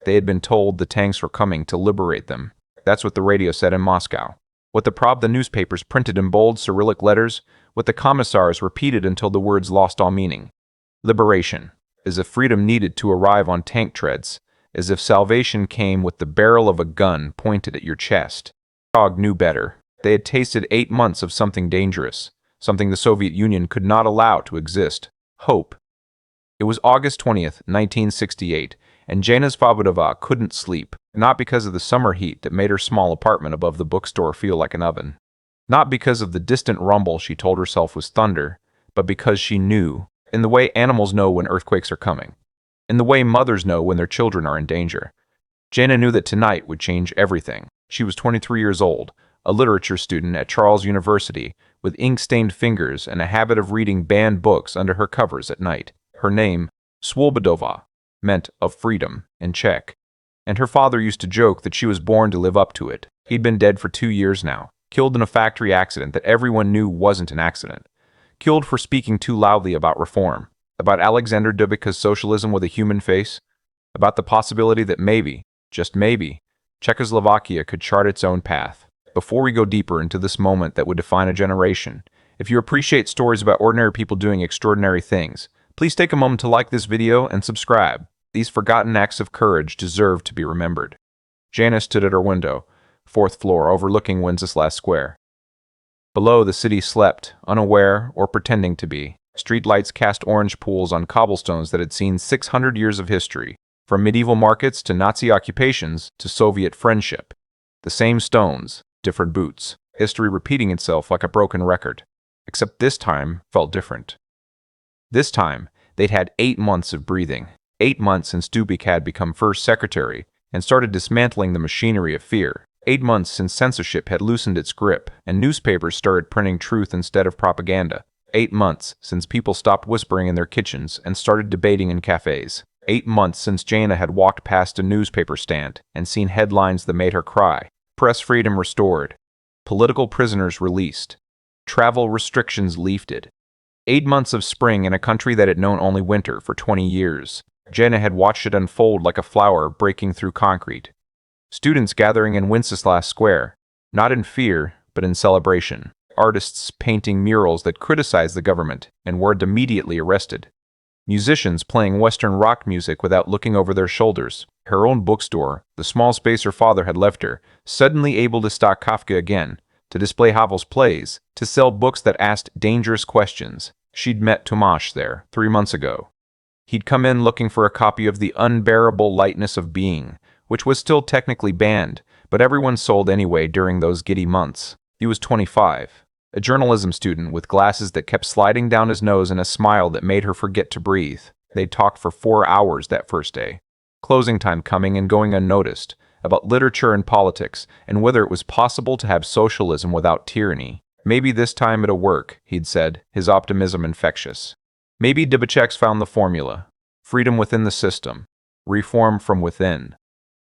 They had been told the tanks were coming to liberate them. That's what the radio said in Moscow. What the newspapers printed in bold Cyrillic letters, what the commissars repeated until the words lost all meaning. Liberation. As if freedom needed to arrive on tank treads, as if salvation came with the barrel of a gun pointed at your chest. Prague knew better. They had tasted 8 months of something dangerous, something the Soviet Union could not allow to exist. Hope. It was August 20th, 1968, and Jana Svobodova couldn't sleep, not because of the summer heat that made her small apartment above the bookstore feel like an oven. Not because of the distant rumble she told herself was thunder, but because she knew, in the way animals know when earthquakes are coming, in the way mothers know when their children are in danger. Jana knew that tonight would change everything. She was 23 years old, a literature student at Charles University, with ink-stained fingers and a habit of reading banned books under her covers at night. Her name, Swobodova, meant of freedom in Czech, and her father used to joke that she was born to live up to it. He'd been dead for 2 years now, killed in a factory accident that everyone knew wasn't an accident, killed for speaking too loudly about reform, about Alexander Dubček's socialism with a human face, about the possibility that maybe, just maybe, Czechoslovakia could chart its own path. Before we go deeper into this moment that would define a generation, if you appreciate stories about ordinary people doing extraordinary things, please take a moment to like this video and subscribe. These forgotten acts of courage deserve to be remembered. Jana stood at her window, 4th floor overlooking Wenceslas Square. Below, the city slept, unaware or pretending to be. Streetlights cast orange pools on cobblestones that had seen 600 years of history, from medieval markets to Nazi occupations to Soviet friendship. The same stones, different boots, history repeating itself like a broken record. Except this time felt different. This time, they'd had 8 months of breathing. 8 months since Dubček had become first secretary and started dismantling the machinery of fear. 8 months since censorship had loosened its grip and newspapers started printing truth instead of propaganda. 8 months since people stopped whispering in their kitchens and started debating in cafes. 8 months since Jana had walked past a newspaper stand and seen headlines that made her cry. Press freedom restored. Political prisoners released. Travel restrictions lifted. 8 months of spring in a country that had known only winter for 20 years. Jana had watched it unfold like a flower breaking through concrete. Students gathering in Wenceslas Square, not in fear, but in celebration. Artists painting murals that criticized the government and were immediately arrested. Musicians playing Western rock music without looking over their shoulders. Her own bookstore, the small space her father had left her, suddenly able to stock Kafka again, to display Havel's plays, to sell books that asked dangerous questions. She'd met Tomasz there 3 months ago. He'd come in looking for a copy of The Unbearable Lightness of Being, which was still technically banned, but everyone sold anyway during those giddy months. He was 25, a journalism student with glasses that kept sliding down his nose and a smile that made her forget to breathe. They'd talked for 4 hours that first day, closing time coming and going unnoticed, about literature and politics, and whether it was possible to have socialism without tyranny. Maybe this time it'll work, he'd said, his optimism infectious. Maybe Dubček's found the formula. Freedom within the system. Reform from within.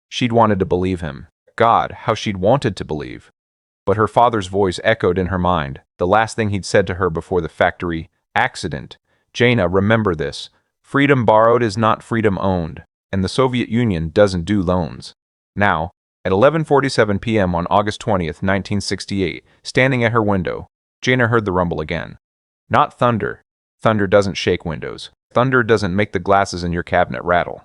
She'd wanted to believe him. God, how she'd wanted to believe. But her father's voice echoed in her mind, the last thing he'd said to her before the factory accident. Jana, remember this. Freedom borrowed is not freedom owned, and the Soviet Union doesn't do loans. Now, at 11:47 p.m. on August 20th, 1968, standing at her window, Jana heard the rumble again. Not thunder. Thunder doesn't shake windows. Thunder doesn't make the glasses in your cabinet rattle.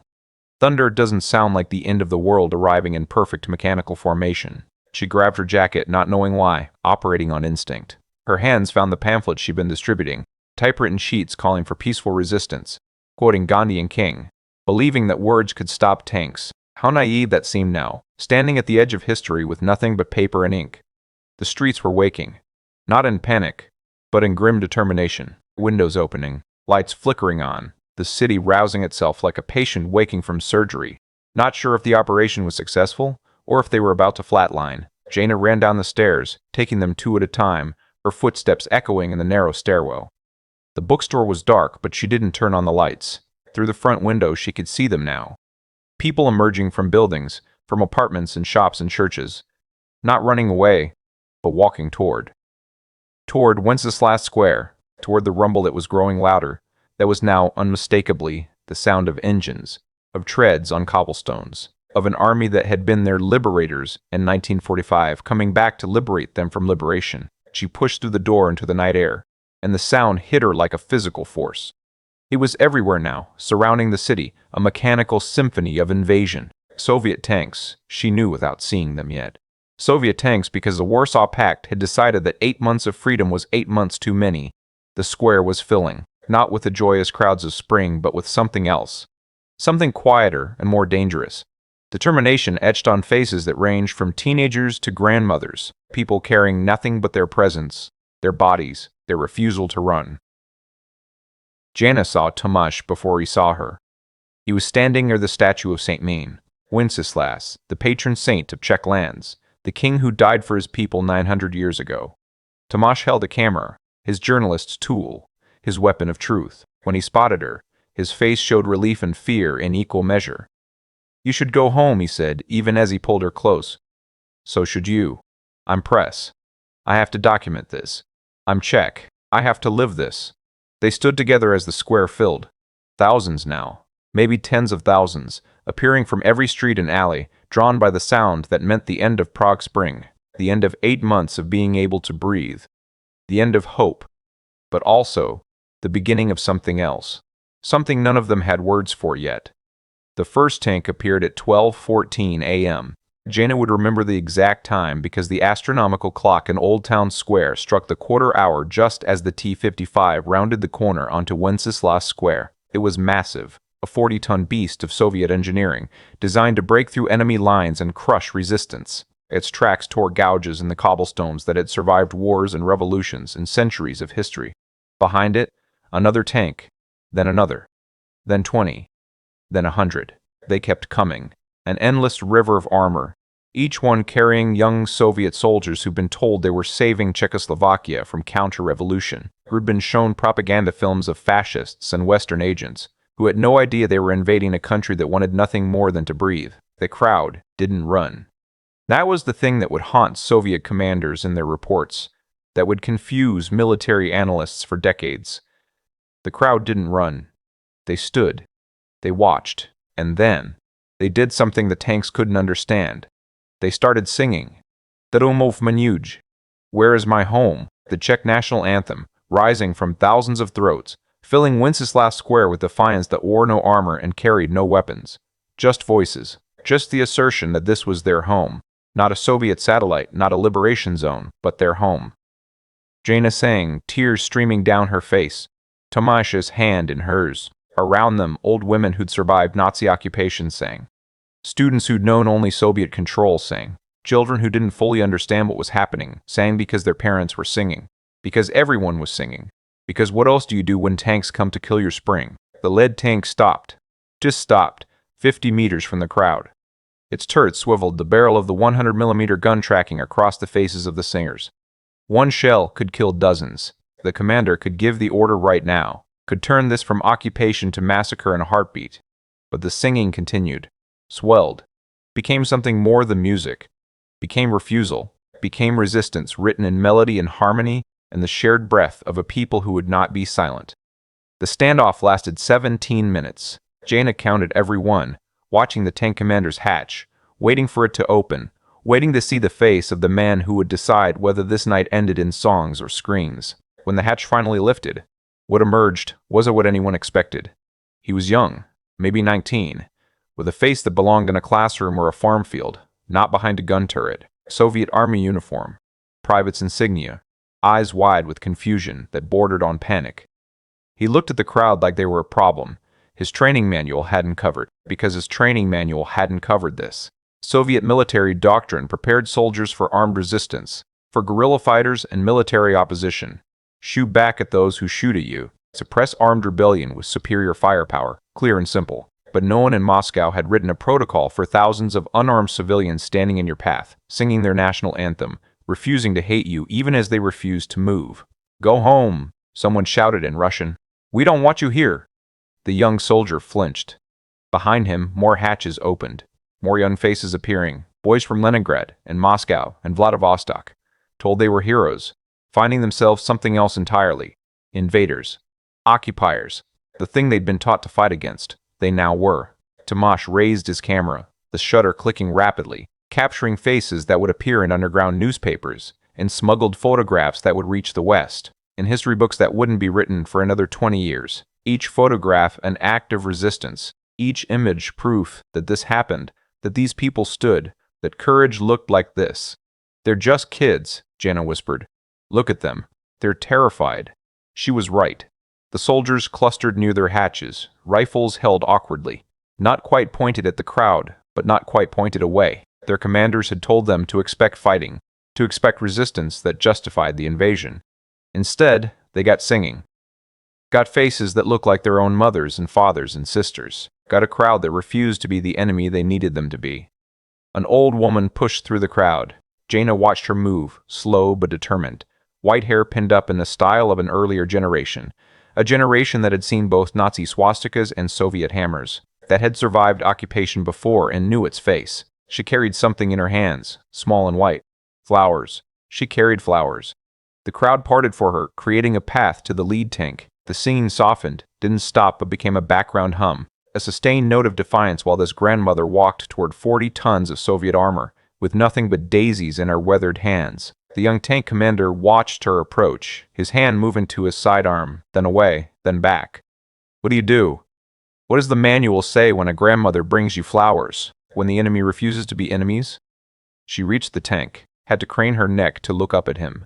Thunder doesn't sound like the end of the world arriving in perfect mechanical formation. She grabbed her jacket, not knowing why, operating on instinct. Her hands found the pamphlets she'd been distributing, typewritten sheets calling for peaceful resistance, quoting Gandhi and King, believing that words could stop tanks. How naive that seemed now, standing at the edge of history with nothing but paper and ink. The streets were waking, not in panic, but in grim determination. Windows opening, lights flickering on, the city rousing itself like a patient waking from surgery. Not sure if the operation was successful, or if they were about to flatline. Jana ran down the stairs, taking them 2 at a time, her footsteps echoing in the narrow stairwell. The bookstore was dark, but she didn't turn on the lights. Through the front window she could see them now. People emerging from buildings, from apartments and shops and churches. Not running away, but walking toward. Toward Wenceslas Square, toward the rumble that was growing louder, that was now unmistakably the sound of engines, of treads on cobblestones. of an army that had been their liberators in 1945, coming back to liberate them from liberation. She pushed through the door into the night air, and the sound hit her like a physical force. It was everywhere now, surrounding the city, a mechanical symphony of invasion. Soviet tanks, she knew without seeing them yet. Soviet tanks because the Warsaw Pact had decided that 8 months of freedom was 8 months too many. The square was filling, not with the joyous crowds of spring, but with something else. Something quieter and more dangerous. Determination etched on faces that ranged from teenagers to grandmothers, people carrying nothing but their presence, their bodies, their refusal to run. Jana saw Tomasz before he saw her. He was standing near the statue of St. Mean, Wenceslas, the patron saint of Czech lands, the king who died for his people 900 years ago. Tomasz held a camera, his journalist's tool, his weapon of truth. When he spotted her, his face showed relief and fear in equal measure. "You should go home," he said, even as he pulled her close. "So should you. I'm press. I have to document this. I'm Czech. I have to live this." They stood together as the square filled. Thousands now, maybe tens of thousands, appearing from every street and alley, drawn by the sound that meant the end of Prague Spring, the end of 8 months of being able to breathe, the end of hope, but also the beginning of something else, something none of them had words for yet. The first tank appeared at 12:14 a.m. Jana would remember the exact time because the astronomical clock in Old Town Square struck the quarter hour just as the T-55 rounded the corner onto Wenceslas Square. It was massive, a 40-ton beast of Soviet engineering, designed to break through enemy lines and crush resistance. Its tracks tore gouges in the cobblestones that had survived wars and revolutions and centuries of history. Behind it, another tank, then another, then 20, then 100. They kept coming, an endless river of armor, each one carrying young Soviet soldiers who'd been told they were saving Czechoslovakia from counter-revolution, who'd been shown propaganda films of fascists and Western agents, who had no idea they were invading a country that wanted nothing more than to breathe. The crowd didn't run. That was the thing that would haunt Soviet commanders in their reports, that would confuse military analysts for decades. The crowd didn't run. They stood. They watched. And then they did something the tanks couldn't understand. They started singing. Domov Manuj, Where is My Home, the Czech national anthem, rising from thousands of throats, filling Wenceslas Square with defiance that wore no armor and carried no weapons. Just voices. Just the assertion that this was their home. Not a Soviet satellite, not a liberation zone, but their home. Jana sang, tears streaming down her face, Tomasz's hand in hers. Around them, old women who'd survived Nazi occupation sang. Students who'd known only Soviet control sang. Children who didn't fully understand what was happening sang because their parents were singing. Because everyone was singing. Because what else do you do when tanks come to kill your spring? The lead tank stopped. Just stopped, 50 meters from the crowd. Its turret swiveled, the barrel of the 100mm gun tracking across the faces of the singers. One shell could kill dozens. The commander could give the order right now, could turn this from occupation to massacre in a heartbeat. But the singing continued, swelled, became something more than music, became refusal, became resistance written in melody and harmony and the shared breath of a people who would not be silent. The standoff lasted 17 minutes. Jana counted every one, watching the tank commander's hatch, waiting for it to open, waiting to see the face of the man who would decide whether this night ended in songs or screams. When the hatch finally lifted, what emerged wasn't what anyone expected. He was young, maybe 19, with a face that belonged in a classroom or a farm field, not behind a gun turret, Soviet army uniform, private's insignia, eyes wide with confusion that bordered on panic. He looked at the crowd like they were a problem. His training manual hadn't covered, because his training manual hadn't covered this. Soviet military doctrine prepared soldiers for armed resistance, for guerrilla fighters and military opposition. Shoot back at those who shoot at you. Suppress armed rebellion with superior firepower, clear and simple. But no one in Moscow had written a protocol for thousands of unarmed civilians standing in your path, singing their national anthem, refusing to hate you even as they refused to move. "Go home," someone shouted in Russian. "We don't want you here." The young soldier flinched. Behind him, more hatches opened, more young faces appearing, boys from Leningrad and Moscow and Vladivostok, told they were heroes, finding themselves something else entirely. Invaders. Occupiers. The thing they'd been taught to fight against. They now were. Tomasz raised his camera, the shutter clicking rapidly, capturing faces that would appear in underground newspapers, and smuggled photographs that would reach the West, in history books that wouldn't be written for another 20 years. Each photograph an act of resistance, each image proof that this happened, that these people stood, that courage looked like this. "They're just kids," Jana whispered. "Look at them. They're terrified." She was right. The soldiers clustered near their hatches, rifles held awkwardly, not quite pointed at the crowd, but not quite pointed away. Their commanders had told them to expect fighting, to expect resistance that justified the invasion. Instead, they got singing. Got faces that looked like their own mothers and fathers and sisters. Got a crowd that refused to be the enemy they needed them to be. An old woman pushed through the crowd. Jana watched her move, slow but determined, white hair pinned up in the style of an earlier generation, a generation that had seen both Nazi swastikas and Soviet hammers, that had survived occupation before and knew its face. She carried something in her hands, small and white. Flowers. She carried flowers. The crowd parted for her, creating a path to the lead tank. The singing softened, didn't stop but became a background hum, a sustained note of defiance while this grandmother walked toward 40 tons of Soviet armor, with nothing but daisies in her weathered hands. The young tank commander watched her approach, his hand moving to his sidearm, then away, then back. "What do you do? What does the manual say when a grandmother brings you flowers? When the enemy refuses to be enemies?" She reached the tank, had to crane her neck to look up at him.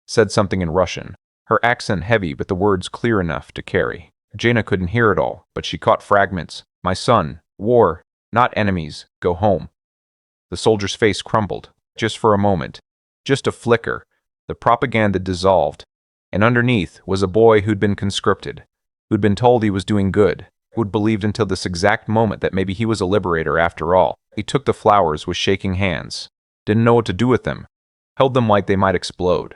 Said something in Russian, her accent heavy but the words clear enough to carry. Jana couldn't hear it all, but she caught fragments. "My son, war, not enemies, go home." The soldier's face crumbled, just for a moment, just a flicker. The propaganda dissolved, and underneath was a boy who'd been conscripted, who'd been told he was doing good, who'd believed until this exact moment that maybe he was a liberator after all. He took the flowers with shaking hands, didn't know what to do with them, held them like they might explode.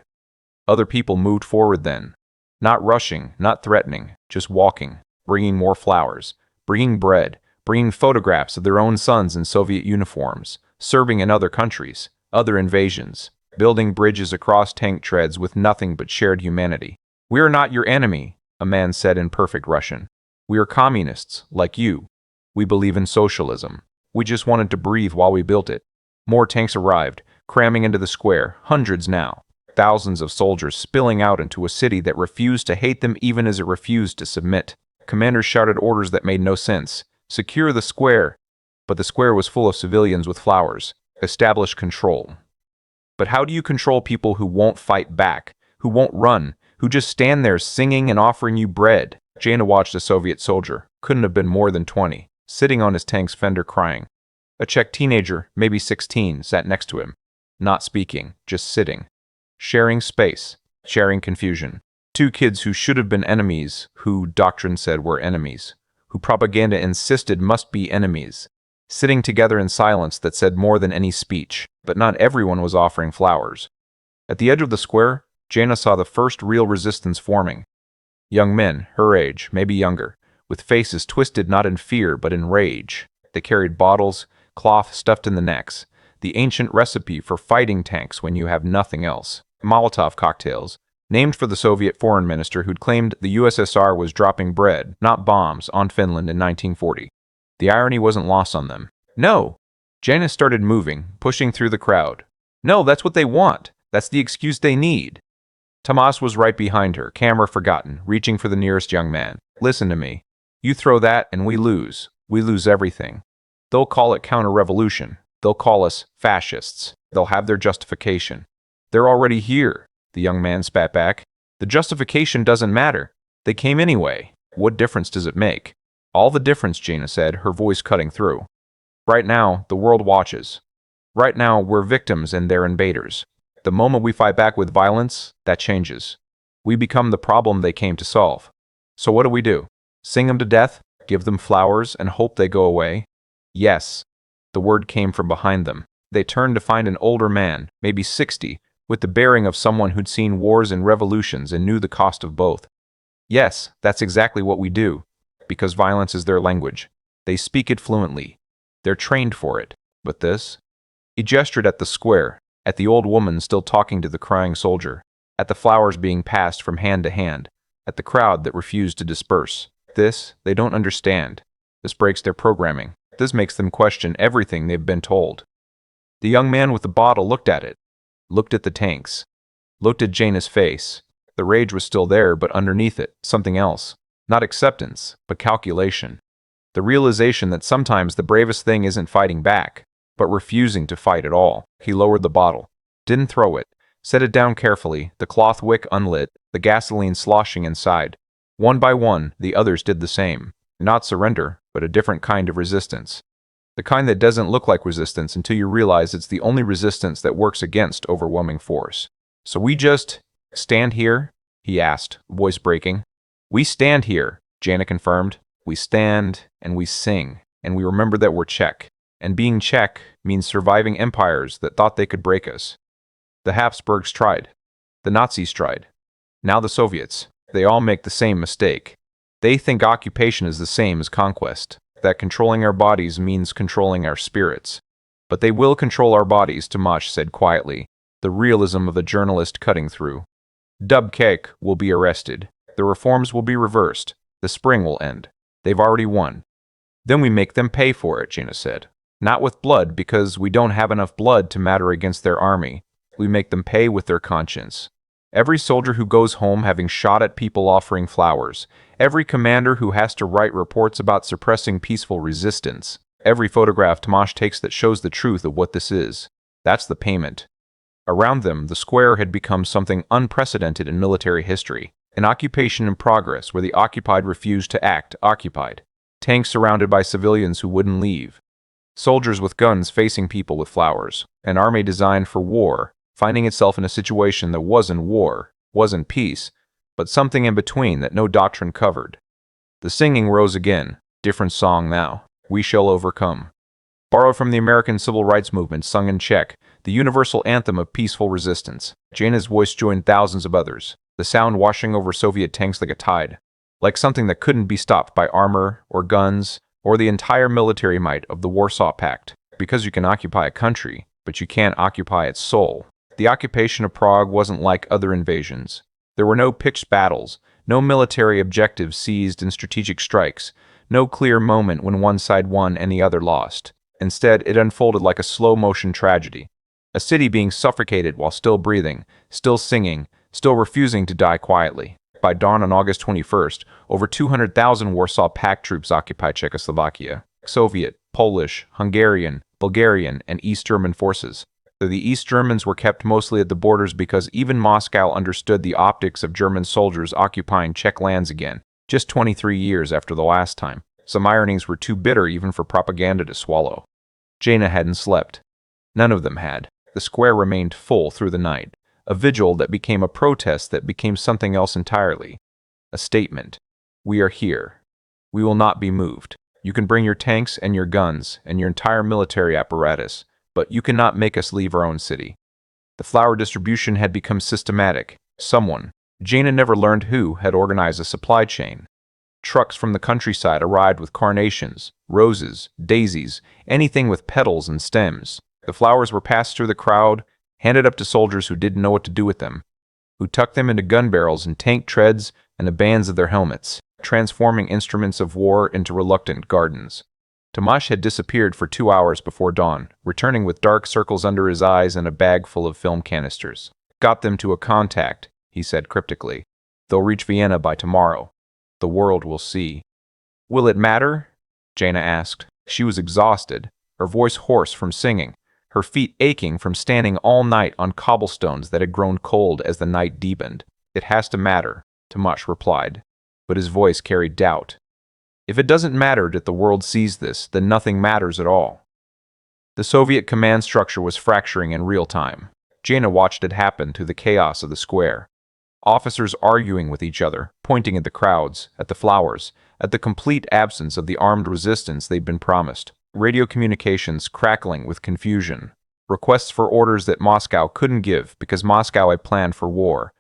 Other people moved forward then, not rushing, not threatening, just walking, bringing more flowers, bringing bread, bringing photographs of their own sons in Soviet uniforms, serving in other countries, other invasions, building bridges across tank treads with nothing but shared humanity. "We are not your enemy," a man said in perfect Russian. "We are communists, like you. We believe in socialism. We just wanted to breathe while we built it." More tanks arrived, cramming into the square, hundreds now. Thousands of soldiers spilling out into a city that refused to hate them even as it refused to submit. Commanders shouted orders that made no sense. "Secure the square." But the square was full of civilians with flowers. Establish control. But how do you control people who won't fight back, who won't run, who just stand there singing and offering you bread? Jana watched a Soviet soldier, couldn't have been more than 20, sitting on his tank's fender crying. A Czech teenager, maybe 16, sat next to him, not speaking, just sitting. Sharing space, sharing confusion. Two kids who should have been enemies, who doctrine said were enemies, who propaganda insisted must be enemies, sitting together in silence that said more than any speech, but not everyone was offering flowers. At the edge of the square, Jana saw the first real resistance forming. Young men, her age, maybe younger, with faces twisted not in fear but in rage. They carried bottles, cloth stuffed in the necks, the ancient recipe for fighting tanks when you have nothing else. Molotov cocktails, named for the Soviet foreign minister who'd claimed the USSR was dropping bread, not bombs, on Finland in 1940. The irony wasn't lost on them. "No!" Jana started moving, pushing through the crowd. "No, that's what they want. That's the excuse they need." Tomas was right behind her, camera forgotten, reaching for the nearest young man. "Listen to me. You throw that and we lose. We lose everything. They'll call it counter-revolution. They'll call us fascists. They'll have their justification. They're already here," the young man spat back. "The justification doesn't matter. They came anyway. What difference does it make?" "All the difference," Jana said, her voice cutting through. "Right now, the world watches. Right now, we're victims and they're invaders. The moment we fight back with violence, that changes. We become the problem they came to solve. So what do? Sing them to death? Give them flowers and hope they go away?" "Yes." The word came from behind them. They turned to find an older man, maybe 60, with the bearing of someone who'd seen wars and revolutions and knew the cost of both. "Yes, that's exactly what we do. Because violence is their language. They speak it fluently. They're trained for it. But this?" He gestured at the square, at the old woman still talking to the crying soldier, at the flowers being passed from hand to hand, at the crowd that refused to disperse. "This, they don't understand. This breaks their programming. This makes them question everything they've been told. The young man with the bottle looked at it, looked at the tanks, looked at Jaina's face. The rage was still there, but underneath it, something else. Not acceptance, but calculation. The realization that sometimes the bravest thing isn't fighting back, but refusing to fight at all. He lowered the bottle, didn't throw it, set it down carefully, the cloth wick unlit, the gasoline sloshing inside. One by one, the others did the same. Not surrender, but a different kind of resistance. The kind that doesn't look like resistance until you realize it's the only resistance that works against overwhelming force. So we just stand here? He asked, voice breaking. We stand here, Jaina confirmed. We stand, and we sing, and we remember that we're Czech. And being Czech means surviving empires that thought they could break us. The Habsburgs tried. The Nazis tried. Now the Soviets. They all make the same mistake. They think occupation is the same as conquest, that controlling our bodies means controlling our spirits. But they will control our bodies, Tomasz said quietly, the realism of a journalist cutting through. Dubček will be arrested. The reforms will be reversed. The spring will end. They've already won. Then we make them pay for it, Jaina said. Not with blood, because we don't have enough blood to matter against their army. We make them pay with their conscience. Every soldier who goes home having shot at people offering flowers, every commander who has to write reports about suppressing peaceful resistance, every photograph Tomasz takes that shows the truth of what this is. That's the payment. Around them, the square had become something unprecedented in military history, an occupation in progress where the occupied refused to act occupied. Tanks surrounded by civilians who wouldn't leave. Soldiers with guns facing people with flowers. An army designed for war, finding itself in a situation that wasn't war, wasn't peace, but something in between that no doctrine covered. The singing rose again, different song now. We shall overcome. Borrowed from the American Civil Rights Movement, sung in Czech, the universal anthem of peaceful resistance. Jaina's voice joined thousands of others, the sound washing over Soviet tanks like a tide, like something that couldn't be stopped by armor or guns or the entire military might of the Warsaw Pact. Because you can occupy a country, but you can't occupy its soul. The occupation of Prague wasn't like other invasions. There were no pitched battles, no military objectives seized in strategic strikes, no clear moment when one side won and the other lost. Instead, it unfolded like a slow-motion tragedy. A city being suffocated while still breathing, still singing, still refusing to die quietly. By dawn on August 21st, over 200,000 Warsaw Pact troops occupied Czechoslovakia. Soviet, Polish, Hungarian, Bulgarian, and East German forces. Though the East Germans were kept mostly at the borders because even Moscow understood the optics of German soldiers occupying Czech lands again, just 23 years after the last time. Some ironies were too bitter even for propaganda to swallow. Jaina hadn't slept. None of them had. The square remained full through the night. A vigil that became a protest that became something else entirely. A statement. We are here. We will not be moved. You can bring your tanks and your guns and your entire military apparatus, but you cannot make us leave our own city. The flower distribution had become systematic. Someone, Jaina never learned who, had organized a supply chain. Trucks from the countryside arrived with carnations, roses, daisies, anything with petals and stems. The flowers were passed through the crowd, handed up to soldiers who didn't know what to do with them, who tucked them into gun barrels and tank treads and the bands of their helmets, transforming instruments of war into reluctant gardens. Tomasz had disappeared for 2 hours before dawn, returning with dark circles under his eyes and a bag full of film canisters. Got them to a contact, he said cryptically. They'll reach Vienna by tomorrow. The world will see. Will it matter? Jaina asked. She was exhausted, her voice hoarse from singing, her feet aching from standing all night on cobblestones that had grown cold as the night deepened. It has to matter, Tomasz replied, but his voice carried doubt. If it doesn't matter that the world sees this, then nothing matters at all. The Soviet command structure was fracturing in real time. Jaina watched it happen through the chaos of the square. Officers arguing with each other, pointing at the crowds, at the flowers, at the complete absence of the armed resistance they'd been promised. Radio communications crackling with confusion. Requests for orders that Moscow couldn't give because Moscow had planned for war.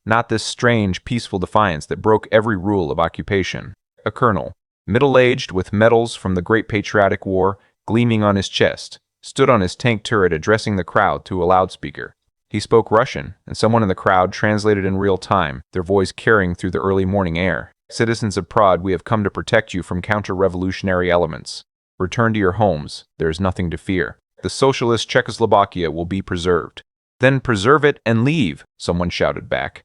Not this strange, peaceful defiance that broke every rule of occupation. A colonel, middle-aged with medals from the Great Patriotic War gleaming on his chest, stood on his tank turret addressing the crowd through a loudspeaker. He spoke Russian, and someone in the crowd translated in real time, their voice carrying through the early morning air. Citizens of Prague, we have come to protect you from counter-revolutionary elements. Return to your homes. There is nothing to fear. The socialist Czechoslovakia will be preserved. Then preserve it and leave, someone shouted back.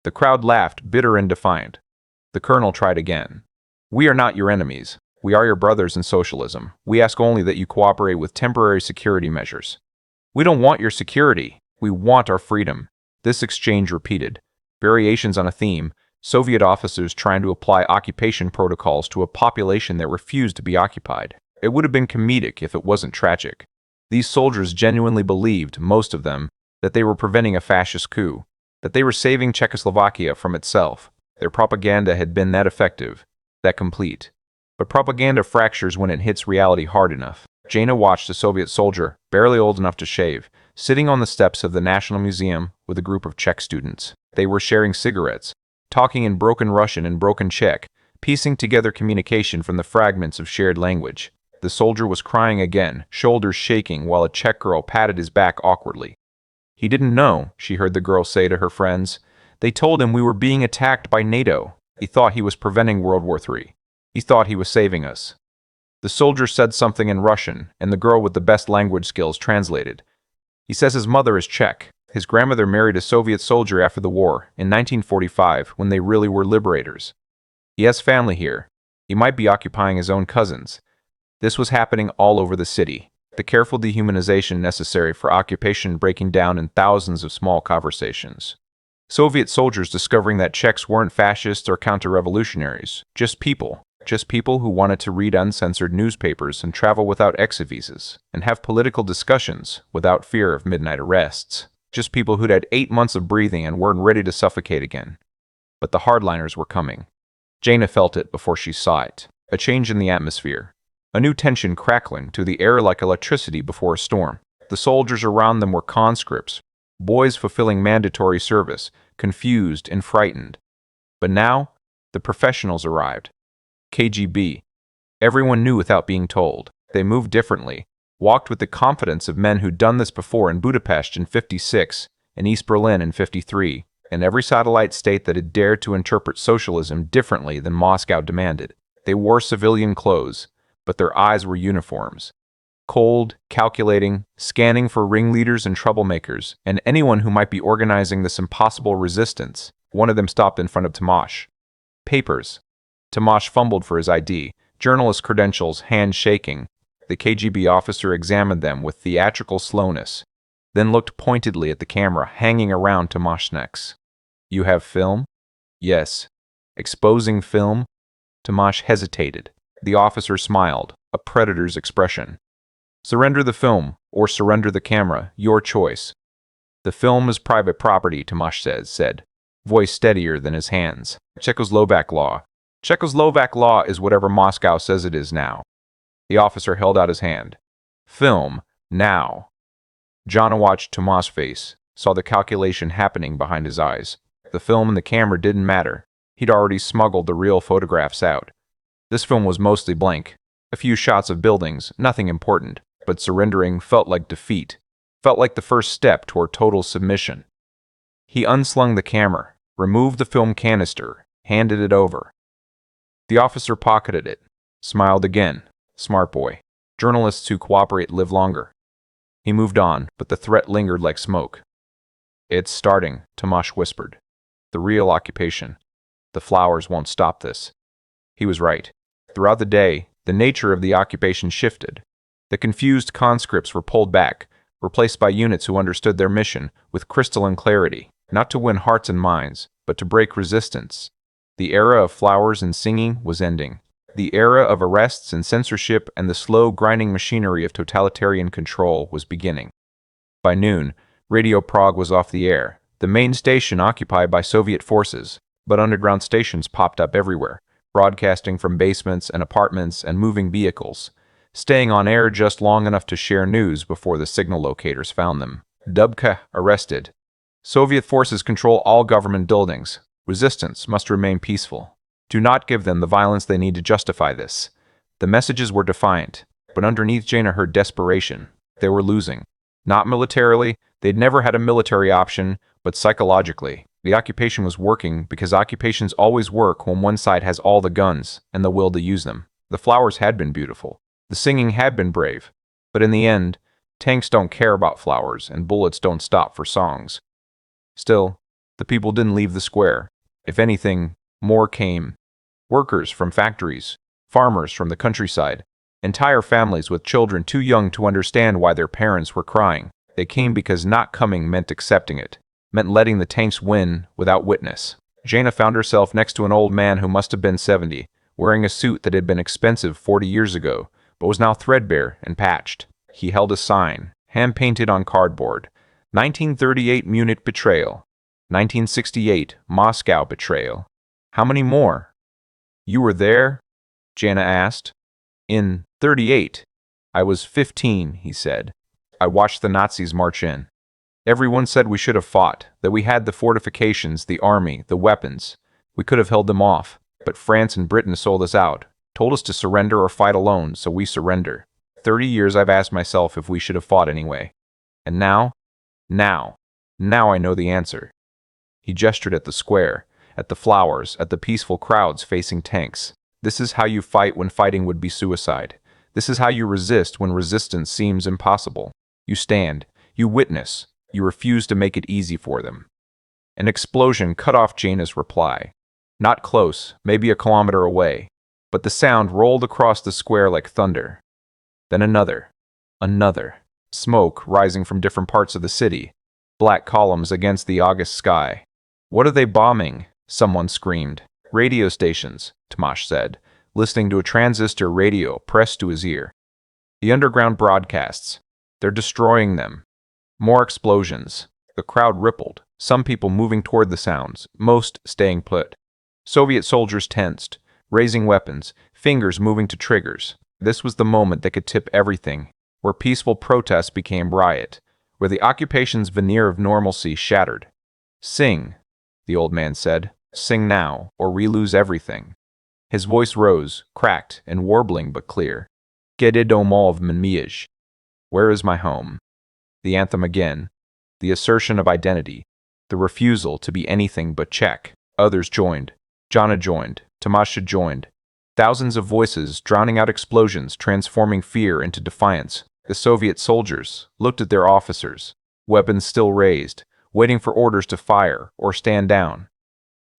The crowd laughed, bitter and defiant. The colonel tried again. We are not your enemies. We are your brothers in socialism. We ask only that you cooperate with temporary security measures. We don't want your security. We want our freedom. This exchange repeated. Variations on a theme, Soviet officers trying to apply occupation protocols to a population that refused to be occupied. It would have been comedic if it wasn't tragic. These soldiers genuinely believed, most of them, that they were preventing a fascist coup, that they were saving Czechoslovakia from itself. Their propaganda had been that effective, that complete. But propaganda fractures when it hits reality hard enough. Jana watched a Soviet soldier, barely old enough to shave, sitting on the steps of the National Museum with a group of Czech students. They were sharing cigarettes, talking in broken Russian and broken Czech, piecing together communication from the fragments of shared language. The soldier was crying again, shoulders shaking, while a Czech girl patted his back awkwardly. He didn't know, she heard the girl say to her friends. They told him we were being attacked by NATO. He thought he was preventing World War III. He thought he was saving us. The soldier said something in Russian, and the girl with the best language skills translated. He says his mother is Czech. His grandmother married a Soviet soldier after the war, in 1945, when they really were liberators. He has family here. He might be occupying his own cousins. This was happening all over the city, the careful dehumanization necessary for occupation breaking down in thousands of small conversations. Soviet soldiers discovering that Czechs weren't fascists or counter-revolutionaries, just people who wanted to read uncensored newspapers and travel without exit visas, and have political discussions without fear of midnight arrests. Just people who'd had 8 months of breathing and weren't ready to suffocate again. But the hardliners were coming. Jana felt it before she saw it. A change in the atmosphere. A new tension crackling through the air like electricity before a storm. The soldiers around them were conscripts, boys fulfilling mandatory service, confused and frightened. But now, the professionals arrived. KGB. Everyone knew without being told. They moved differently, walked with the confidence of men who'd done this before in Budapest in '56, in East Berlin in '53, and every satellite state that had dared to interpret socialism differently than Moscow demanded. They wore civilian clothes, but their eyes were uniforms. Cold, calculating, scanning for ringleaders and troublemakers, and anyone who might be organizing this impossible resistance. One of them stopped in front of Tomasz. Papers. Tomasz fumbled for his ID, journalist credentials, hands shaking. The KGB officer examined them with theatrical slowness, then looked pointedly at the camera hanging around Tomasz's neck. You have film? Yes. Exposing film? Tomasz hesitated. The officer smiled, a predator's expression. Surrender the film, or surrender the camera, your choice. The film is private property, Tomasz said, voice steadier than his hands. Czechoslovak law. Czechoslovak law is whatever Moscow says it is now. The officer held out his hand. Film, now. Jana watched Tomasz's face, saw the calculation happening behind his eyes. The film and the camera didn't matter. He'd already smuggled the real photographs out. This film was mostly blank. A few shots of buildings, nothing important, but surrendering felt like defeat, felt like the first step toward total submission. He unslung the camera, removed the film canister, handed it over. The officer pocketed it, smiled again. Smart boy. Journalists who cooperate live longer. He moved on, but the threat lingered like smoke. It's starting, Tomasz whispered. The real occupation. The flowers won't stop this. He was right. Throughout the day, the nature of the occupation shifted. The confused conscripts were pulled back, replaced by units who understood their mission with crystalline clarity, not to win hearts and minds, but to break resistance. The era of flowers and singing was ending. The era of arrests and censorship and the slow grinding machinery of totalitarian control was beginning. By noon, Radio Prague was off the air, the main station occupied by Soviet forces, but underground stations popped up everywhere, broadcasting from basements and apartments and moving vehicles, staying on air just long enough to share news before the signal locators found them. Dubka arrested. Soviet forces control all government buildings. Resistance must remain peaceful. Do not give them the violence they need to justify this. The messages were defiant, but underneath Jana heard desperation. They were losing. Not militarily, they'd never had a military option, but psychologically. The occupation was working because occupations always work when one side has all the guns and the will to use them. The flowers had been beautiful. The singing had been brave, but in the end, tanks don't care about flowers and bullets don't stop for songs. Still, the people didn't leave the square. If anything, more came. Workers from factories, farmers from the countryside, entire families with children too young to understand why their parents were crying. They came because not coming meant accepting it, meant letting the tanks win without witness. Jaina found herself next to an old man who must have been 70, wearing a suit that had been expensive 40 years ago, but was now threadbare and patched. He held a sign, hand-painted on cardboard. 1938 Munich betrayal. 1968 Moscow betrayal. How many more? You were there? Jaina asked. In 38. I was 15, he said. I watched the Nazis march in. Everyone said we should have fought, that we had the fortifications, the army, the weapons. We could have held them off, but France and Britain sold us out, told us to surrender or fight alone, so we surrender. 30 years I've asked myself if we should have fought anyway. And now I know the answer. He gestured at the square, at the flowers, at the peaceful crowds facing tanks. This is how you fight when fighting would be suicide. This is how you resist when resistance seems impossible. You stand, you witness, you refuse to make it easy for them. An explosion cut off Jaina's reply. Not close, maybe a kilometer away, but the sound rolled across the square like thunder. Then another. Smoke rising from different parts of the city, black columns against the August sky. What are they bombing? Someone screamed. Radio stations, Tomasz said, listening to a transistor radio pressed to his ear. The underground broadcasts. They're destroying them. More explosions. The crowd rippled, some people moving toward the sounds, most staying put. Soviet soldiers tensed, raising weapons, fingers moving to triggers. This was the moment that could tip everything, where peaceful protest became riot, where the occupation's veneer of normalcy shattered. Sing, the old man said. Sing now, or we lose everything. His voice rose, cracked and warbling but clear. Gdzie domov mój? Where is my home? The anthem again, the assertion of identity, the refusal to be anything but Czech. Others joined. Jana joined. Tomasha joined. Thousands of voices drowning out explosions, transforming fear into defiance. The Soviet soldiers looked at their officers, weapons still raised, waiting for orders to fire or stand down.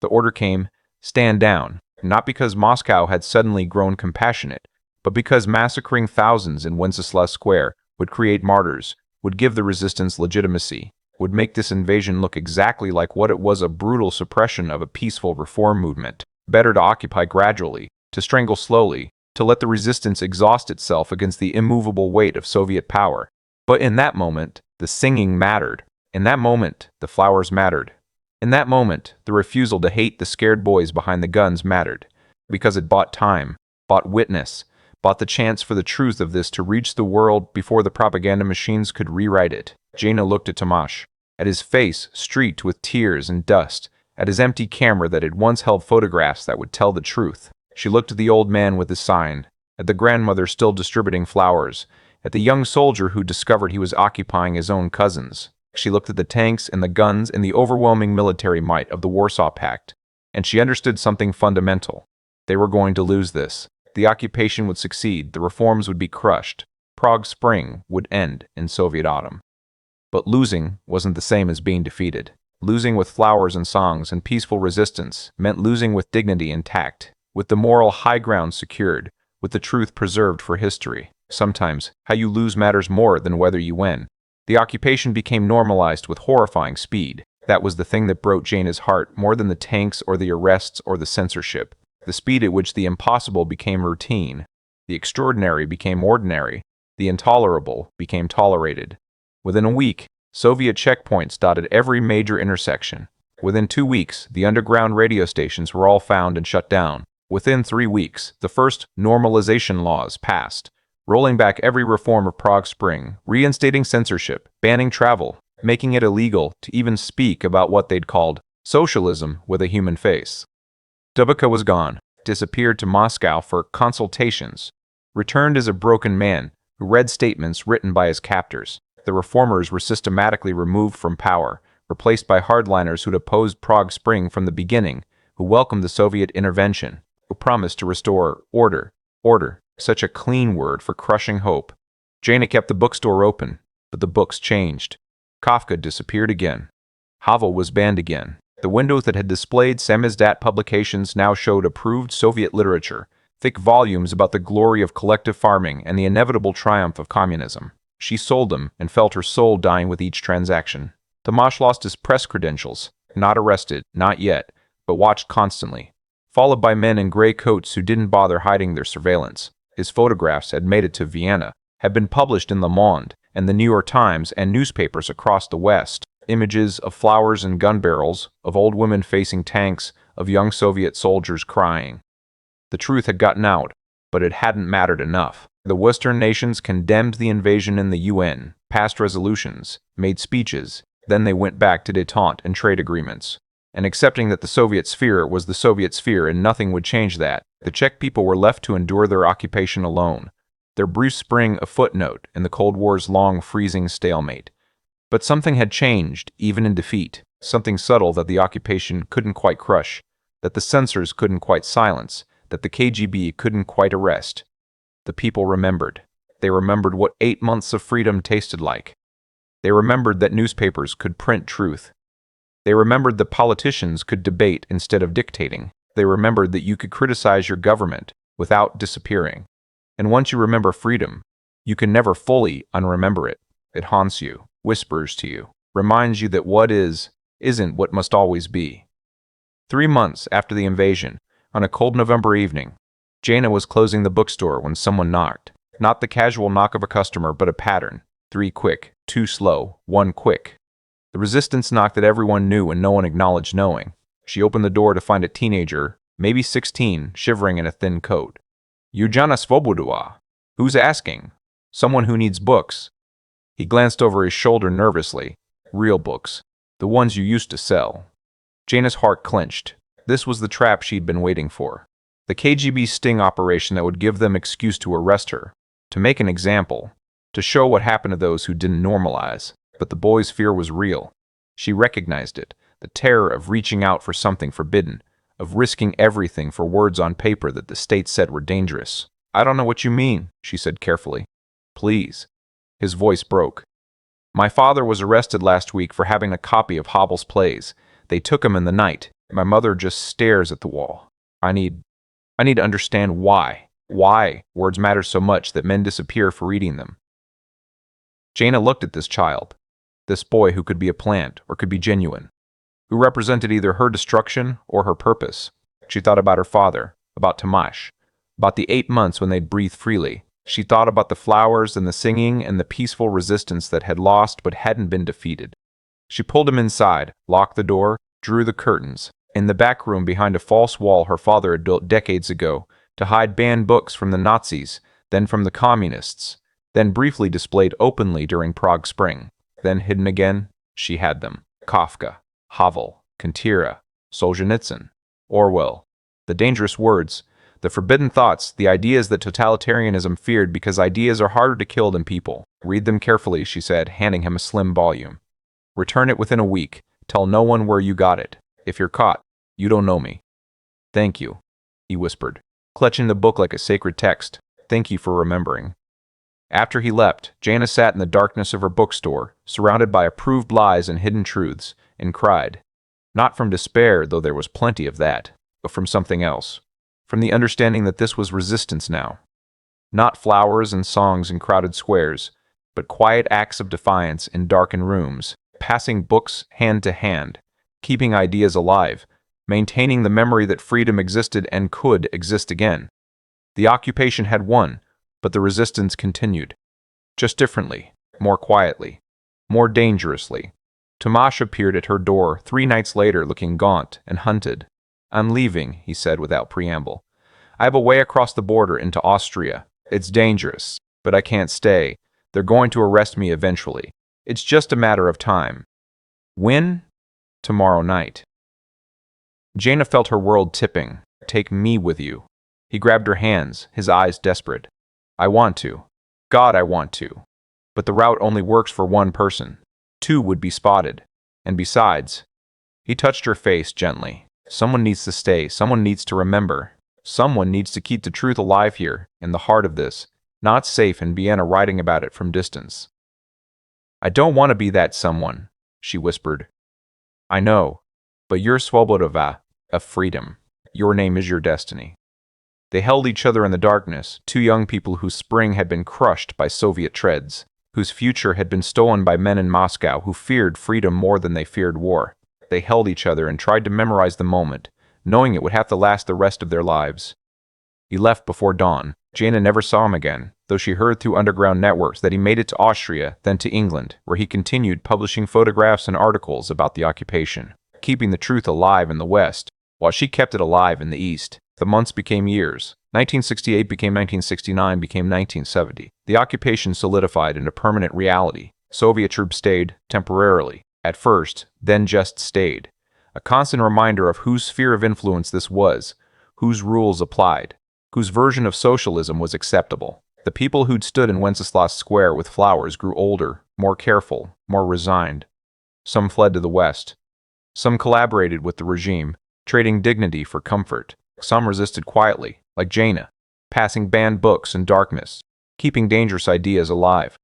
The order came, stand down, not because Moscow had suddenly grown compassionate, but because massacring thousands in Wenceslas Square would create martyrs, would give the resistance legitimacy, would make this invasion look exactly like what it was, a brutal suppression of a peaceful reform movement. Better to occupy gradually, to strangle slowly, to let the resistance exhaust itself against the immovable weight of Soviet power. But in that moment, the singing mattered. In that moment, the flowers mattered. In that moment, the refusal to hate the scared boys behind the guns mattered, because it bought time, bought witness, bought the chance for the truth of this to reach the world before the propaganda machines could rewrite it. Jaina looked at Tomasz, at his face streaked with tears and dust, at his empty camera that had once held photographs that would tell the truth. She looked at the old man with his sign, at the grandmother still distributing flowers, at the young soldier who discovered he was occupying his own cousins. She looked at the tanks and the guns and the overwhelming military might of the Warsaw Pact, and she understood something fundamental. They were going to lose this. The occupation would succeed, the reforms would be crushed, Prague Spring would end in Soviet autumn. But losing wasn't the same as being defeated. Losing with flowers and songs and peaceful resistance meant losing with dignity intact, with the moral high ground secured, with the truth preserved for history. Sometimes, how you lose matters more than whether you win. The occupation became normalized with horrifying speed. That was the thing that broke Jaina's heart more than the tanks or the arrests or the censorship. The speed at which the impossible became routine, the extraordinary became ordinary, the intolerable became tolerated. Within a week, Soviet checkpoints dotted every major intersection. Within 2 weeks, the underground radio stations were all found and shut down. Within 3 weeks, the first normalization laws passed, rolling back every reform of Prague Spring, reinstating censorship, banning travel, making it illegal to even speak about what they'd called socialism with a human face. Dubika was gone, disappeared to Moscow for consultations, returned as a broken man who read statements written by his captors. The reformers were systematically removed from power, replaced by hardliners who'd opposed Prague Spring from the beginning, who welcomed the Soviet intervention, who promised to restore order, Such a clean word for crushing hope. Jaina kept the bookstore open, but the books changed. Kafka disappeared again. Havel was banned again. The windows that had displayed samizdat publications now showed approved Soviet literature, thick volumes about the glory of collective farming and the inevitable triumph of communism. She sold them and felt her soul dying with each transaction. Tomasz lost his press credentials, not arrested, not yet, but watched constantly, followed by men in gray coats who didn't bother hiding their surveillance. His photographs had made it to Vienna, had been published in Le Monde and the New York Times and newspapers across the West. Images of flowers and gun barrels, of old women facing tanks, of young Soviet soldiers crying. The truth had gotten out, but it hadn't mattered enough. The Western nations condemned the invasion in the UN, passed resolutions, made speeches, then they went back to détente and trade agreements. And accepting that the Soviet sphere was the Soviet sphere and nothing would change that, the Czech people were left to endure their occupation alone, their brief spring a footnote in the Cold War's long freezing stalemate. But something had changed, even in defeat, something subtle that the occupation couldn't quite crush, that the censors couldn't quite silence, that the KGB couldn't quite arrest. The people remembered. They remembered what 8 months of freedom tasted like. They remembered that newspapers could print truth. They remembered that politicians could debate instead of dictating. They remembered that you could criticize your government without disappearing. And once you remember freedom, you can never fully unremember it. It haunts you, whispers to you, reminds you that what is, isn't what must always be. 3 months after the invasion, on a cold November evening, Jaina was closing the bookstore when someone knocked. Not the casual knock of a customer, but a pattern. 3 quick, 2 slow, 1 quick. The resistance knock that everyone knew and no one acknowledged knowing. She opened the door to find a teenager, maybe 16, shivering in a thin coat. Eugenia Svobodova. Who's asking? Someone who needs books. He glanced over his shoulder nervously. Real books. The ones you used to sell. Jaina's heart clenched. This was the trap she'd been waiting for. The KGB sting operation that would give them excuse to arrest her. To make an example. To show what happened to those who didn't normalize. But the boy's fear was real. She recognized it. The terror of reaching out for something forbidden. Of risking everything for words on paper that the state said were dangerous. I don't know what you mean, she said carefully. Please. His voice broke. My father was arrested last week for having a copy of Havel's plays. They took him in the night. My mother just stares at the wall. I need to understand why. Why words matter so much that men disappear for reading them. Jaina looked at this child. This boy who could be a plant or could be genuine. Who represented either her destruction or her purpose. She thought about her father, about Tomasz, about the 8 months when they'd breathe freely. She thought about the flowers and the singing and the peaceful resistance that had lost but hadn't been defeated. She pulled him inside, locked the door, drew the curtains. In the back room behind a false wall her father had built decades ago to hide banned books from the Nazis, then from the communists, then briefly displayed openly during Prague Spring, then hidden again, she had them. Kafka, Havel, Kantira, Solzhenitsyn, Orwell. The dangerous words, the forbidden thoughts, the ideas that totalitarianism feared because ideas are harder to kill than people. Read them carefully, she said, handing him a slim volume. Return it within a week. Tell no one where you got it. If you're caught, you don't know me. Thank you, he whispered, clutching the book like a sacred text. Thank you for remembering. After he left, Jaina sat in the darkness of her bookstore, surrounded by approved lies and hidden truths, and cried. Not from despair, though there was plenty of that, but from something else. From the understanding that this was resistance now. Not flowers and songs in crowded squares, but quiet acts of defiance in darkened rooms, passing books hand to hand, keeping ideas alive, maintaining the memory that freedom existed and could exist again. The occupation had won, but the resistance continued. Just differently, more quietly, more dangerously. Tomasz appeared at her door 3 nights later looking gaunt and hunted. I'm leaving, he said without preamble. I have a way across the border into Austria. It's dangerous, but I can't stay. They're going to arrest me eventually. It's just a matter of time. When? Tomorrow night. Jaina felt her world tipping. Take me with you. He grabbed her hands, his eyes desperate. I want to. God, I want to. But the route only works for one person. 2 would be spotted. And besides, he touched her face gently. Someone needs to stay. Someone needs to remember. Someone needs to keep the truth alive here, in the heart of this, not safe in Vienna writing about it from distance. I don't want to be that someone, she whispered. I know, but you're Svobodova, of freedom. Your name is your destiny. They held each other in the darkness, two young people whose spring had been crushed by Soviet treads, whose future had been stolen by men in Moscow who feared freedom more than they feared war. They held each other and tried to memorize the moment, knowing it would have to last the rest of their lives. He left before dawn. Jana never saw him again, though she heard through underground networks that he made it to Austria, then to England, where he continued publishing photographs and articles about the occupation, keeping the truth alive in the West, while she kept it alive in the East. The months became years. 1968 became 1969, became 1970. The occupation solidified into permanent reality. Soviet troops stayed, temporarily, at first, then just stayed. A constant reminder of whose sphere of influence this was, whose rules applied, whose version of socialism was acceptable. The people who'd stood in Wenceslas Square with flowers grew older, more careful, more resigned. Some fled to the West. Some collaborated with the regime, trading dignity for comfort. Some resisted quietly, like Jana, passing banned books in darkness, keeping dangerous ideas alive.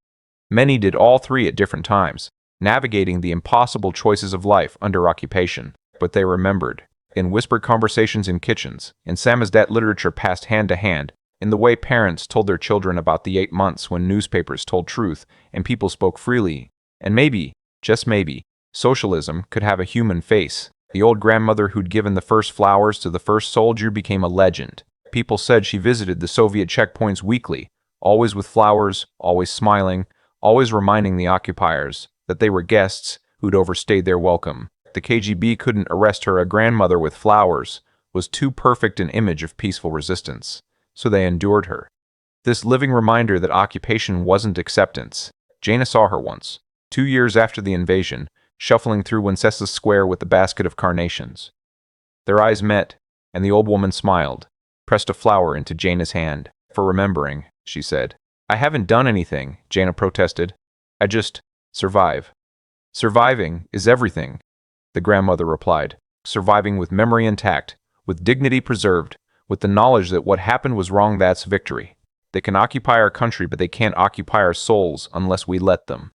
Many did all three at different times, navigating the impossible choices of life under occupation. But they remembered, in whispered conversations in kitchens, in samizdat literature passed hand to hand, in the way parents told their children about the 8 months when newspapers told truth and people spoke freely. And maybe, just maybe, socialism could have a human face. The old grandmother who'd given the first flowers to the first soldier became a legend. People said she visited the Soviet checkpoints weekly, always with flowers, always smiling, always reminding the occupiers that they were guests who'd overstayed their welcome. The KGB couldn't arrest her. A grandmother with flowers was too perfect an image of peaceful resistance, so they endured her. This living reminder that occupation wasn't acceptance. Jana saw her once, 2 years after the invasion, shuffling through Wenceslas Square with a basket of carnations. Their eyes met, and the old woman smiled, pressed a flower into Jana's hand. For remembering, she said. I haven't done anything, Jana protested. I just survive. Surviving is everything, the grandmother replied. Surviving with memory intact, with dignity preserved, with the knowledge that what happened was wrong, that's victory. They can occupy our country, but they can't occupy our souls unless we let them.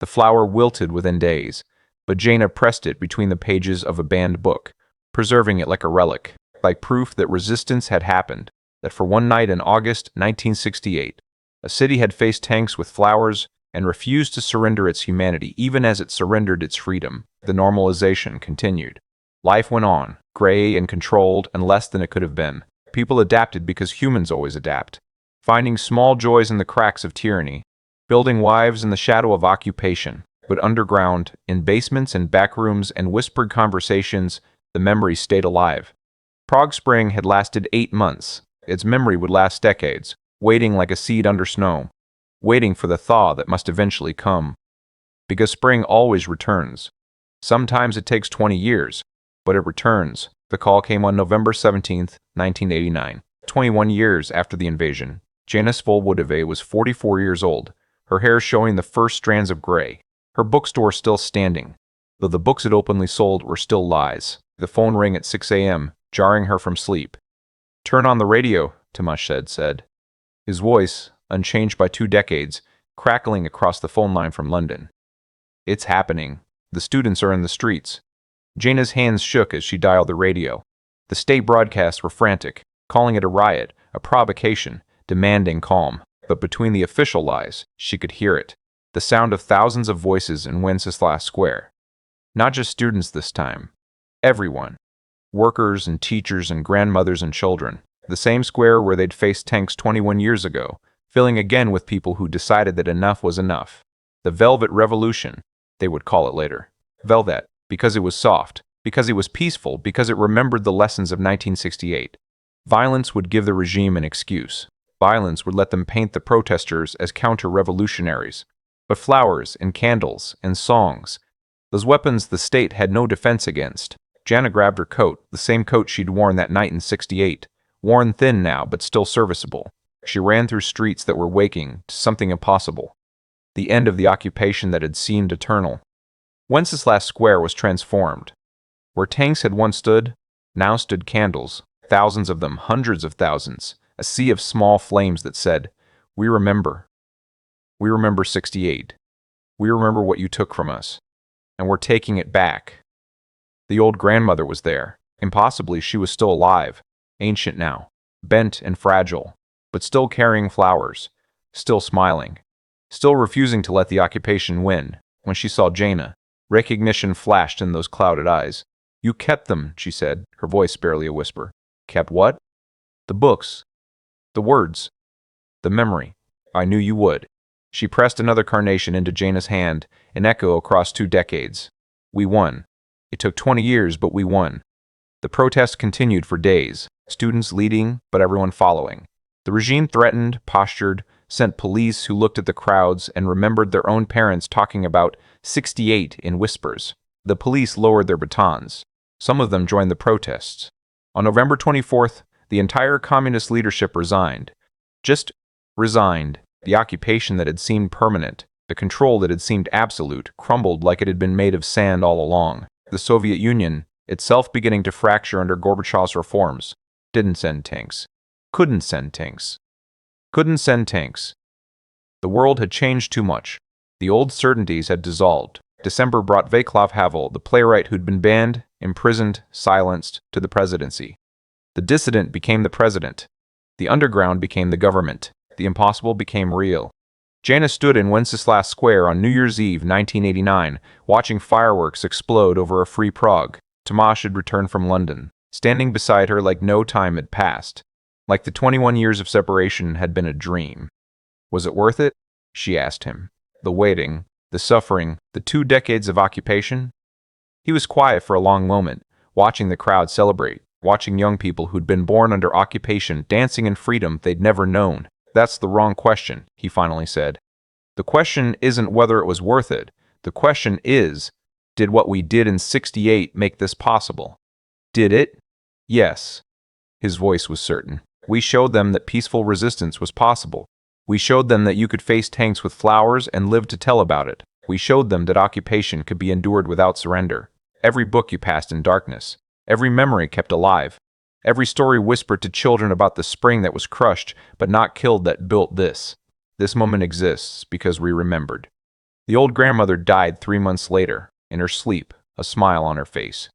The flower wilted within days, but Jana pressed it between the pages of a banned book, preserving it like a relic, like proof that resistance had happened, that for one night in August 1968, a city had faced tanks with flowers and refused to surrender its humanity even as it surrendered its freedom. The normalization continued. Life went on, gray and controlled and less than it could have been. People adapted because humans always adapt, finding small joys in the cracks of tyranny, building lives in the shadow of occupation. But underground, in basements and back rooms and whispered conversations, the memory stayed alive. Prague Spring had lasted 8 months. Its memory would last decades, waiting like a seed under snow, waiting for the thaw that must eventually come. Because spring always returns. Sometimes it takes 20 years, but it returns. The call came on November 17, 1989, 21 years after the invasion. Jana Svobodova was 44 years old, her hair showing the first strands of gray, her bookstore still standing, though the books it openly sold were still lies. The phone rang at 6 a.m., jarring her from sleep. Turn on the radio, Tomasz said, his voice, unchanged by 2 decades, crackling across the phone line from London. It's happening. The students are in the streets. Jana's hands shook as she dialed the radio. The state broadcasts were frantic, calling it a riot, a provocation, demanding calm. But between the official lies, she could hear it, the sound of thousands of voices in Wenceslas Square. Not just students this time. Everyone. Workers and teachers and grandmothers and children. The same square where they'd faced tanks 21 years ago, filling again with people who decided that enough was enough. The Velvet Revolution, they would call it later. Velvet, because it was soft, because it was peaceful, because it remembered the lessons of 1968. Violence would give the regime an excuse. Violence would let them paint the protesters as counter-revolutionaries. But flowers and candles and songs, those weapons the state had no defense against. Jana grabbed her coat, the same coat she'd worn that night in '68, worn thin now but still serviceable. She ran through streets that were waking to something impossible. The end of the occupation that had seemed eternal. Wenceslas Square was transformed. Where tanks had once stood, now stood candles. Thousands of them, hundreds of thousands, a sea of small flames that said, "We remember. We remember 68. We remember what you took from us, and we're taking it back." The old grandmother was there. Impossibly, she was still alive, ancient now, bent and fragile, but still carrying flowers, still smiling, still refusing to let the occupation win. When she saw Jaina, recognition flashed in those clouded eyes. "You kept them," she said, her voice barely a whisper. "Kept what?" "The books. The words. The memory. I knew you would." She pressed another carnation into Jaina's hand, an echo across 2 decades. "We won. It took 20 years, but we won." The protest continued for days, students leading, but everyone following. The regime threatened, postured, sent police who looked at the crowds and remembered their own parents talking about 68 in whispers. The police lowered their batons. Some of them joined the protests. On November 24th, the entire communist leadership resigned. Just resigned. The occupation that had seemed permanent, the control that had seemed absolute, crumbled like it had been made of sand all along. The Soviet Union, itself beginning to fracture under Gorbachev's reforms, didn't send tanks. Couldn't send tanks. Couldn't send tanks. The world had changed too much. The old certainties had dissolved. December brought Václav Havel, the playwright who'd been banned, imprisoned, silenced, to the presidency. The dissident became the president. The underground became the government. The impossible became real. Jaina stood in Wenceslas Square on New Year's Eve 1989, watching fireworks explode over a free Prague. Tomasz had returned from London, standing beside her like no time had passed, like the 21 years of separation had been a dream. "Was it worth it?" she asked him. "The waiting, the suffering, the 2 decades of occupation?" He was quiet for a long moment, watching the crowd celebrate, watching young people who'd been born under occupation dancing in freedom they'd never known. "That's the wrong question," he finally said. "The question isn't whether it was worth it. The question is, did what we did in 68 make this possible? Did it?" "Yes." His voice was certain. "We showed them that peaceful resistance was possible. We showed them that you could face tanks with flowers and live to tell about it. We showed them that occupation could be endured without surrender. Every book you passed in darkness, every memory kept alive, every story whispered to children about the spring that was crushed but not killed that built this. This moment exists because we remembered." The old grandmother died 3 months later, in her sleep, a smile on her face.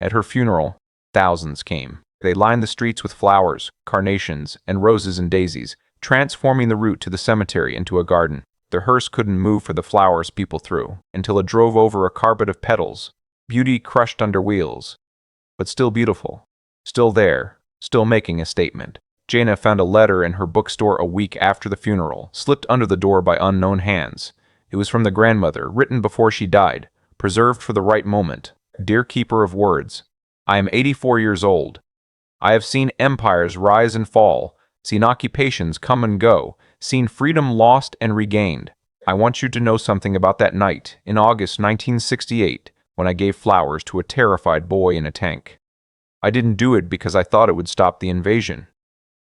At her funeral, thousands came. They lined the streets with flowers, carnations, and roses and daisies, transforming the route to the cemetery into a garden. The hearse couldn't move for the flowers people threw, until it drove over a carpet of petals, beauty crushed under wheels, but still beautiful, still there, still making a statement. Jaina found a letter in her bookstore a week after the funeral, slipped under the door by unknown hands. It was from the grandmother, written before she died, preserved for the right moment. "Dear keeper of words, I am 84 years old. I have seen empires rise and fall, seen occupations come and go, seen freedom lost and regained. I want you to know something about that night in August 1968 when I gave flowers to a terrified boy in a tank. I didn't do it because I thought it would stop the invasion.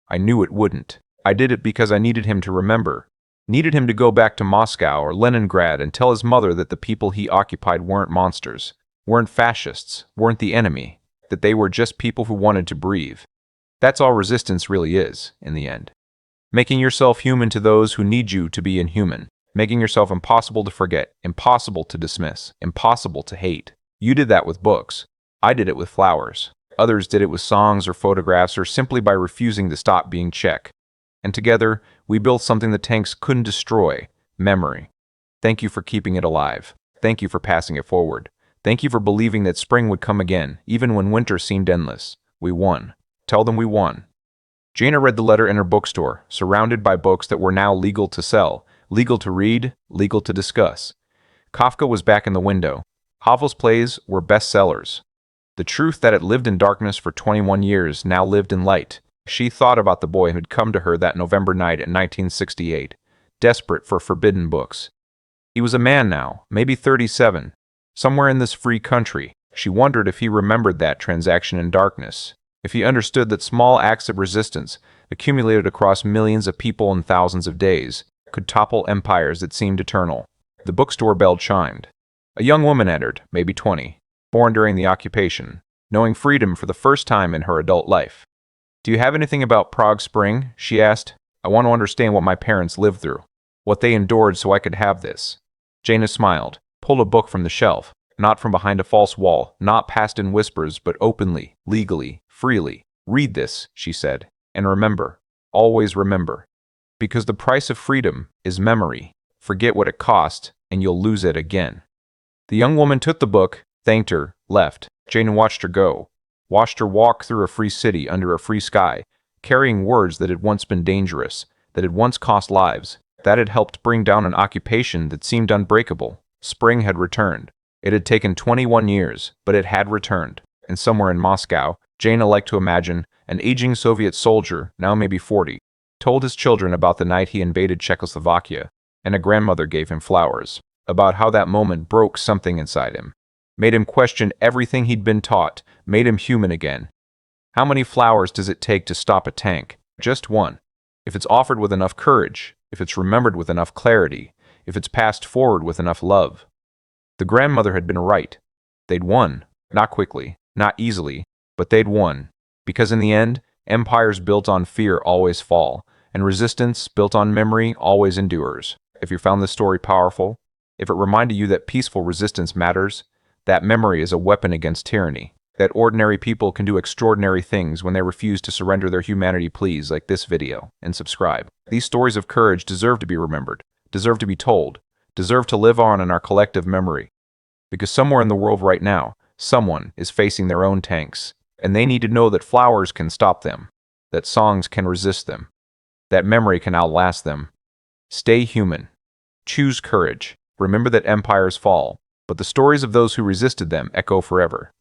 I knew it wouldn't. I did it because I needed him to remember, needed him to go back to Moscow or Leningrad and tell his mother that the people he occupied weren't monsters, weren't fascists, weren't the enemy, that they were just people who wanted to breathe. That's all resistance really is, in the end. Making yourself human to those who need you to be inhuman. Making yourself impossible to forget, impossible to dismiss, impossible to hate. You did that with books. I did it with flowers. Others did it with songs or photographs or simply by refusing to stop being Czech. And together, we built something the tanks couldn't destroy, memory. Thank you for keeping it alive. Thank you for passing it forward. Thank you for believing that spring would come again, even when winter seemed endless. We won. Tell them we won. Jaina read the letter in her bookstore, surrounded by books that were now legal to sell, legal to read, legal to discuss. Kafka was back in the window. Havel's plays were bestsellers. The truth that had lived in darkness for 21 years now lived in light. She thought about the boy who had come to her that November night in 1968, desperate for forbidden books. He was a man now, maybe 37, somewhere in this free country. She wondered if he remembered that transaction in darkness, if he understood that small acts of resistance, accumulated across millions of people in thousands of days, could topple empires that seemed eternal. The bookstore bell chimed. A young woman entered, maybe 20, born during the occupation, knowing freedom for the first time in her adult life. Do you have anything about Prague Spring? She asked. I want to understand what my parents lived through, what they endured so I could have this. Jaina smiled, pulled a book from the shelf, not from behind a false wall, not passed in whispers, but openly, legally, freely. Read this, she said, and remember, always remember. Because the price of freedom is memory. Forget what it cost, and you'll lose it again. The young woman took the book, thanked her, left. Jaina watched her go, watched her walk through a free city under a free sky, carrying words that had once been dangerous, that had once cost lives, that had helped bring down an occupation that seemed unbreakable. Spring had returned. It had taken 21 years, but it had returned. And somewhere in Moscow, Jaina liked to imagine, an aging Soviet soldier, now maybe 40, told his children about the night he invaded Czechoslovakia, and a grandmother gave him flowers, about how that moment broke something inside him, made him question everything he'd been taught, made him human again. How many flowers does it take to stop a tank? Just one. If it's offered with enough courage, if it's remembered with enough clarity, if it's passed forward with enough love. The grandmother had been right. They'd won. Not quickly, not easily, but they'd won. Because in the end, empires built on fear always fall, and resistance built on memory always endures. If you found this story powerful, if it reminded you that peaceful resistance matters, that memory is a weapon against tyranny, that ordinary people can do extraordinary things when they refuse to surrender their humanity, please like this video and subscribe. These stories of courage deserve to be remembered, deserve to be told, deserve to live on in our collective memory. Because somewhere in the world right now, someone is facing their own tanks, and they need to know that flowers can stop them, that songs can resist them, that memory can outlast them. Stay human. Choose courage. Remember that empires fall, but the stories of those who resisted them echo forever.